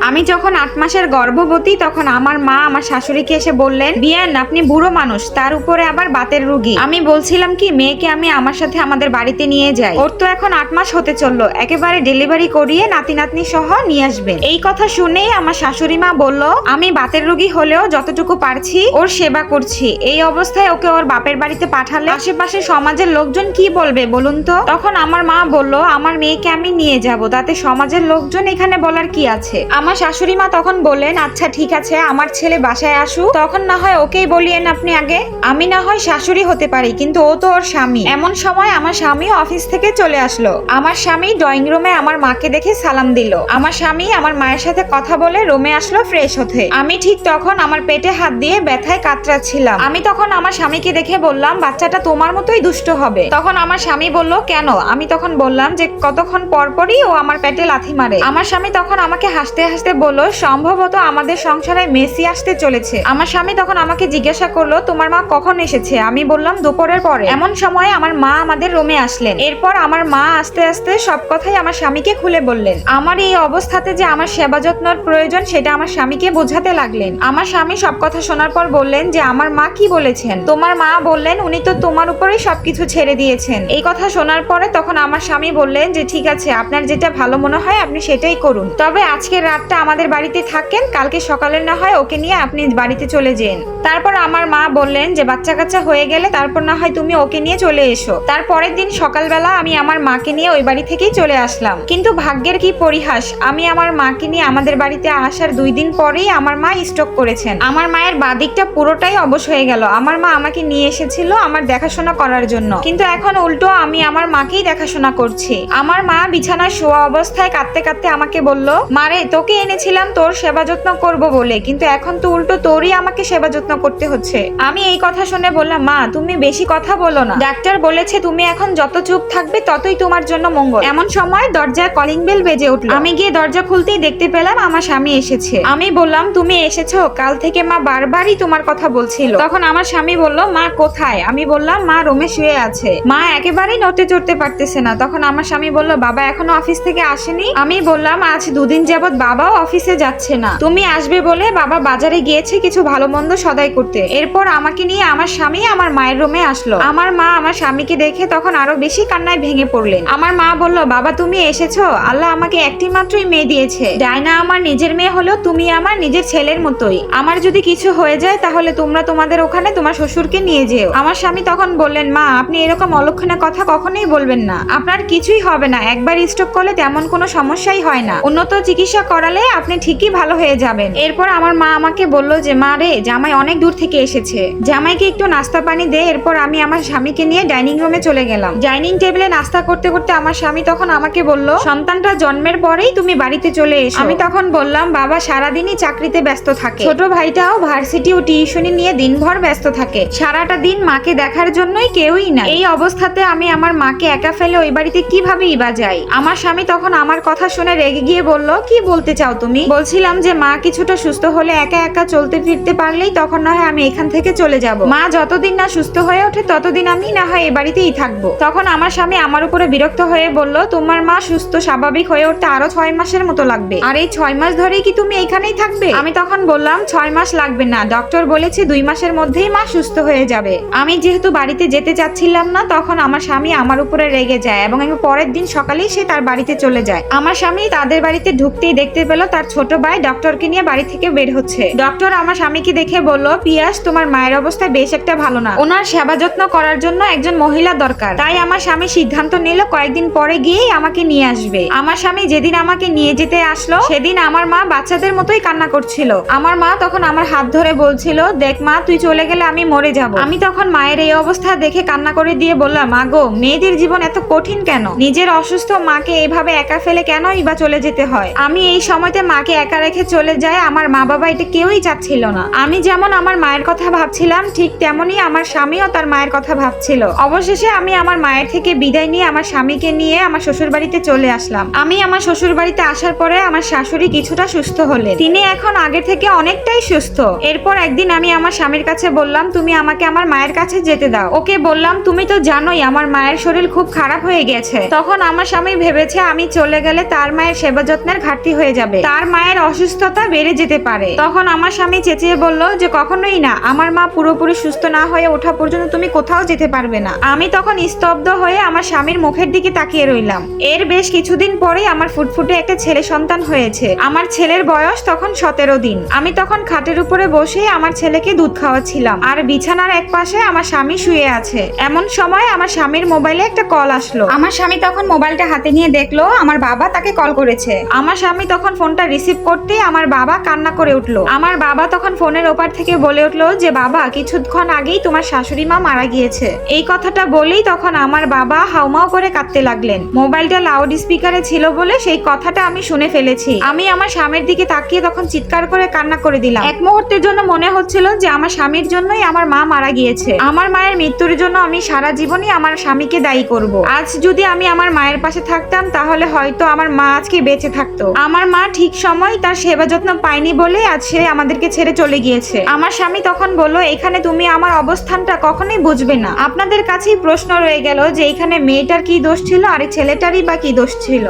আমি যখন 8 মাসের গর্ভবতী তখন আমার মা আমার শাশুড়িকে এসে বললেন, বিয়ান আপনি বুড়ো মানুষ, তার উপরে আবার বাতের রোগী। আমি বলছিলাম কি মেয়েকে আমি আমার সাথে আমাদের বাড়িতে নিয়ে যাই, ওর তো এখন 8 মাস হতে চললো, একেবারে ডেলিভারি করিয়ে নাতি নাতনি সহ নিয়ে আসবেন। এই কথা শুনেই আমার শাশুড়ি মা বলল, আমি বাতের রোগী হলেও যতটুকু পারছি ওর সেবা করছি, এই অবস্থায় ওকে ওর বাপের বাড়িতে পাঠালে আশেপাশে সমাজের লোকজন কি বলবে বলুন তো। তখন আমার মা বলল, আমার মেয়েকে আমি নিয়ে যাব, তাতে সমাজের লোকজন এখানে বলার কি আছে। আমার শাশুড়ি মা তখন বললেন, আচ্ছা ঠিক আছে, আমার ছেলে বাসায় আসুক, তখন না হয় ওকেই বলিয়েন আপনি আগে, আমি না হয় শাশুড়ি হতে পারি কিন্তু ও তো ওর স্বামী। এমন সময় আমার স্বামী অফিস থেকে চলে আসলো। আমার স্বামী ড্রয়িং রুমে আমার মাকে দেখে সালাম দিল। আমার স্বামী আমার মায়ের সাথে কথা বলে রুমে আসলো ফ্রেশ হতে। আমি ঠিক তখন আমার পেটে হাত দিয়ে ব্যথায় কাতরাচ্ছিলাম। আমি তখন আমার স্বামীকে দেখে বললাম, বাচ্চাটা তোমার মতোই দুষ্ট হবে। তখন আমার স্বামী বলল, কেন? আমি তখন বললাম যে কতক্ষণ পরপরই ও আমার পেটে লাথি মারে। আমার স্বামী তখন আমাকে হাসতে হাসতে বলল, সম্ভবত আমাদের সংসারে মেসি আসতে চলেছে। আমার স্বামী তখন আমাকে জিজ্ঞাসা করলো, তোমার মা কখন এসেছে? আমি বললাম দুপুরের পরে। এমন সময় আমার মা আমাদের রুমে আসলেন। এরপর আমার মা আস্তে আস্তে সব কথাই আমার স্বামীকে খুলে বললেন। আমার এই অবস্থাতে যে আমার সেবা যত্নের প্রয়োজন সেটা আমার স্বামীকে বোঝাতে লাগলেন। আমার স্বামী সব কথা শোনার পর বললেন যে আমার মা কি বলেছেন? তোমার মা বললেন উনি তো তোমার উপরেই সবকিছু ছেড়ে দিয়েছেন। এই কথা শোনার পরে তখন আমার স্বামী বললেন যে ঠিক আছে, আপনার যেটা ভালো মনে হয় আপনি সেটাই করুন, তবে আজকের রাতটা আমাদের বাড়িতে থাকেন, কালকে সকালে না হয় ওকে নিয়ে আপনি বাড়িতে চলে যান। তারপর আমার মা বললেন যে বাচ্চা কাচ্চা হয়ে গেলে তারপর না হয় তুমি ওকে নিয়ে চলে এসো। তারপরের দিন সকালবেলা আমি আমার মাকে নিয়ে ওই বাড়ি থেকেই চলে আসলাম। কিন্তু ভাগ্যের কি পরিহাস, আমি আমার মাকে নিয়ে আমাদের বাড়িতে আসার 2 দিন পরেই আমার মা স্ট্রোক করেছেন। আমার মায়ের বাদিকটা পুরোটাই অবশ হয়ে গেল। আমার মা আমাকে নিয়ে এসেছিল আমার দেখাশোনা করার জন্য, কিন্তু এখন উল্টো আমি আমার মাকেই দেখাশোনা করছি। আমার মা বিছানায় শোয়া অবস্থায় কাঁদতে কাঁদতে আমাকে বলল, মারে তোকে এনেছিলাম তোর সেবা যত্ন করবো বলে, কিন্তু এখন তো উল্টো তোরই আমাকে সেবা যত্ন করতে হচ্ছে। আমি এই কথা শুনে বললাম, মা তুমি বেশি কথা বলো না, ডাক্তার বলেছে তুমি এখন যত চুপ থাকবে ততই তোমার জন্য মঙ্গল। এমন সময় দরজার কলিং বেল বেজে উঠলো। আমি গিয়ে দরজা খুলতেই দেখতে পেলাম আমার স্বামী এসেছে। আমি বললাম, তুমি এসেছো? কাল থেকে মা বারবারই তোমার কথা বলছিল। তখন আমার স্বামী বলল, মা কোথায়? আমি বললাম, মা রুমে শুয়ে আছে, মা একেবারেই নড়তে চড়তে পারতেছে না। তখন আমার স্বামী বলল, বাবা এখনো অফিস থেকে আসেনি? আমি বললাম, আজ 2 দিন যাবত বাবাও অফিসে যাচ্ছে না, তুমি আসবে বলে বাবা বাজারে গিয়েছে কিছু ভালো মন্দ সদাই করতে। এরপর আমাকে নিয়ে আমার স্বামী আমার মায়ের রুমে আসলো। আমার মা আমার স্বামীকে দেখে তখন আরো বেশি কান্নায় ভেঙে পড়লেন। আমার মা বলল, বাবা তুমি এসেছো, আল্লাহ আমাকে একটি মাত্রই মেয়ে দিয়েছে, ডায়না আমার নিজের মেয়ে হলেও তুমি আমার নিজের ছেলের মতোই, আমার যদি কিছু হয়ে যায় তাহলে তোমরা তোমাদের ওখানে তোমার শ্বশুরকে নিয়ে যেও। আমার স্বামী তখন বললেন, মা আপনি এরকম অলক্ষণে কথা কখনোই বলবেন না, আপনার কিছুই হবে না, একবার স্ট্রোক করলে তেমন কোনো সমস্যাই হয় না, উন্নত চিকিৎসা করালে আপনি ঠিকই ভালো হয়ে যাবেন। এরপর আমার মা আমাকে বলল যে, মা রে জামাই অনেক দূর থেকে এসেছে, জামাইকে একটু নাস্তা পানি দে। এরপর আমি আমার স্বামীকে নিয়ে ডাইনিং রুমে চলে গেলাম। ডাইনিং টেবিলে নাস্তা করতে করতে আমার স্বামী তখন আমাকে বলল, সন্তানটা জন্মের পরেই তুমি বাড়িতে চলে এসো। আমি তখন বললাম, বাবা সারাদিনই চাকরিতে ব্যস্ত থাকে, ছোট ভাইটাও ভার্সিটি ও টিউশনি নিয়ে দিনভর ব্যস্ত থাকে, সারাটা দিন মাকে দেখার জন্যই কেউই নাই। এই অবস্থাতে আমি আমার মাকে একা ফেলে ওই বাড়িতে কিভাবে ইবা যাই? আমার স্বামী তখন আমার কথা শুনে রেগে গিয়ে বলল, কি বলতে চাও তুমি? বলছিলাম যে মা কিছুটা সুস্থ হলে একা একা চলতে ফিরতে পারলেই তখন না হয় আমি এখান থেকে চলে যাব, মা যতদিন না সুস্থ হয়ে ওঠে ততদিন আমি না হয় এ বাড়িতেই থাকবো। তখন আমার স্বামী আমার উপরে বিরক্ত হয়ে বলল, তোমার মা সুস্থ স্বাভাবিক হয়ে উঠতে আরো 6 মাসের মতো লাগবে, আর এই 6 মাস ধরেই কি তুমি এখানেই থাকবে? আমি তখন বললাম, 6 মাস লাগবে না, ডক্টর বলেছে 2 মাসের মধ্যেই মা সুস্থ হয়ে যাবে। আমি যেহেতু বাড়িতে যেতে চাচ্ছিলাম না তখন আমার স্বামী আমার উপরে রেগে যায় এবং পরের দিন সকালেই সে তার বাড়িতে চলে যায়। আমার স্বামী তাদের বাড়িতে ঢুকতেই দেখতে পেল তার ছোট ভাই ডক্টরকে নিয়ে বাড়ি থেকে বের হচ্ছে। ডক্টর আমার স্বামীকে দেখে বলল, পিয়াস তোমার মায়ের অবস্থা বেশ একটা ভালো না, ওনার সেবা যত্ন করার জন্য একজন মহিলা দরকার, তাই আমার স্বামী সিদ্ধান্ত নিল কয়েকদিন পরে গিয়েই আমাকে নিয়ে আসবে। আমার স্বামী যেদিন আমাকে নিয়ে যেতে আসলো সেদিন আমার মা বাচ্চাদের মতোই কান্না করছিল। আমার মা তখন আমার হাত ধরে বলছিল, দেখ মা তুই চলে গেলে আমি মরে যাব। আমি তখন মায়ের এই অবস্থা দেখে কান্না করে দিয়ে বললাম, মা গো মেয়েদের জীবন এত কঠিন কেন? নিজের অসুস্থ মাকে এইভাবে একা ফেলে কেনই বা চলে যেতে হয়? আমি এই সময়তে মাকে একা রেখে চলে যায় আমার মা বাবা এটা কেউই চাচ্ছিল না। আমি যেমন আমার মায়ের কথা ভাবছিলাম ঠিক তেমনই আমার স্বামীও তার মায়ের কথা ভাবছিল। অবশেষে আমি আমার মায়ের থেকে বিদায় নিয়ে আমার স্বামীকে নিয়ে আমার শ্বশুর বাড়িতে চলে আসলাম। আমি আমার শ্বশুর বাড়িতে আসার পরে আমার শাশুড়ি কিছুটা সুস্থ হলেন, তিনি এখন আগে থেকে অনেকটাই সুস্থ। এরপর একদিন আমি আমার স্বামীর কাছে বললাম, তুমি আমাকে আমার মায়ের কাছে যেতে দাও। ওকে বললাম, তুমি তো জানোই আমার মায়ের শরীর খুব খারাপ হয়ে গেছে। তখন আমার স্বামী ভেবেছে আমি চলে গেলে তার মায়ের সেবা যত্নের ঘাটতি হয়ে যাবে। যাবে, তার মায়ের অসুস্থতা বেড়ে যেতে পারে। তখন আমার স্বামী চেঁচিয়ে বলল যে কখনোই না, আমার মা পুরোপুরি সুস্থ না হয়ে ওঠা পর্যন্ত তুমি কোথাও যেতে পারবে না। আমি তখন স্তব্ধ হয়ে আমার স্বামীর মুখের দিকে তাকিয়ে রইলাম। এর বেশ কিছুদিন পরেই আমার ফুটফুটে একটা ছেলে সন্তান হয়েছে। আমার ছেলের বয়স তখন 17 দিন। আমি তখন খাটের উপরে বসে আমার ছেলেকে দুধ খাওয়াচ্ছিলাম, আর বিছানার এক পাশে আমার স্বামী শুয়ে আছে। এমন সময় আমার স্বামীর মোবাইলে একটা কল আসলো। আমার স্বামী তখন মোবাইলটা হাতে নিয়ে দেখলো আমার বাবা তাকে কল করেছে। আমার স্বামী তখন ফোনটা রিসিভ করতেই আমার বাবা কান্না করে উঠলো। আমার বাবা তখন ফোনের ওপার থেকে বলে উঠলো যে বাবা, কিছুক্ষণ আগেই তোমার শাশুড়ি মা মারা গিয়েছে। এই কথাটা বলেই তখন আমার বাবা হাউমাউ করে কাঁদতে লাগলেন। মোবাইলটা লাউড স্পিকারে ছিল বলে সেই কথাটা আমি শুনে ফেলেছি। আমি আমার স্বামীর দিকে তাকিয়ে তখন চিৎকার করে কান্না করে দিলাম। এক মুহূর্তের জন্য মনে হচ্ছিল যে আমার স্বামীর জন্যই আমার মা মারা গিয়েছে। আমার মায়ের মৃত্যুর জন্য আমি সারা জীবনই আমার স্বামীকে দায়ী করব। আজ যদি আমি আমার মায়ের পাশে থাকতাম তাহলে হয়তো আমার মা আজকে বেঁচে থাকতো। আমার মা ঠিক সময় তার সেবা যত্ন পায়নি বলে আজ সে আমাদেরকে ছেড়ে চলে গিয়েছে। আমার স্বামী তখন বলল, এখানে তুমি আমার অবস্থানটা কখনোই বুঝবে না। আপনাদের কাছেই প্রশ্ন রয়ে গেল যে এখানে মেয়েটার কি দোষ ছিল আর ছেলেটারই বা কি দোষ ছিল।